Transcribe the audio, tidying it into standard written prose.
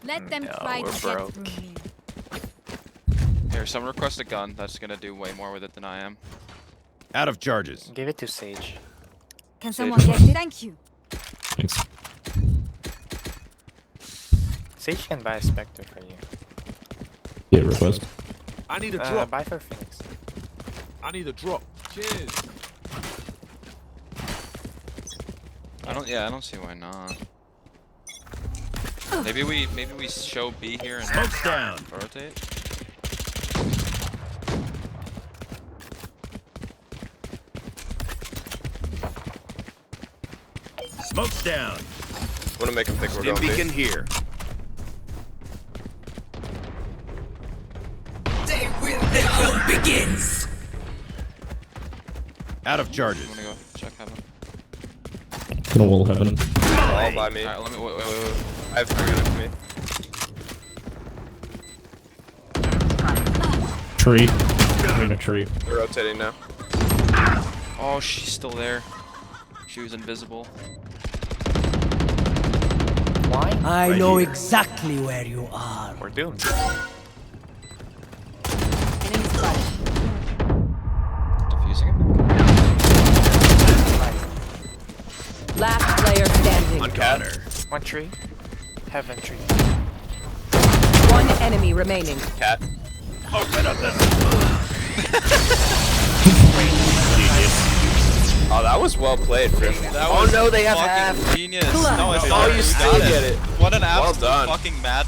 Let them No, try we're to broke. get through me. Here, someone request a gun. That's gonna do way more with it than I am. Out of charges. Give it to Sage. Can Sage someone get it? Thank you. Thanks. Sage can buy a Spectre for you. Yeah, request. I need a drop. Buy for Phoenix. I need a drop. Cheers. I don't see why not. Maybe we show B here and Smoke's down. rotate. Smoke's down. Wanna make him think we're Stim going beacon B. here. The hunt begins. Out of charges. I'm gonna go check heaven. Gonna wall heaven. All by me. Alright, let me wait. I have 3 minutes for me. Tree. I'm in a tree. They're rotating now. Oh, she's still there. She was invisible. Why? I Right know here. exactly where you are. We're doomed. Enemy spotted. Defusing him. Last player standing. On cat. One tree. Heaven tree. One enemy remaining. Cat. Oh, that was well played, Brim. That Oh was no, they have fucking half. genius. Clutch. No, it's Oh, not. you We still got it. get it. What an Well absolute done. fucking mad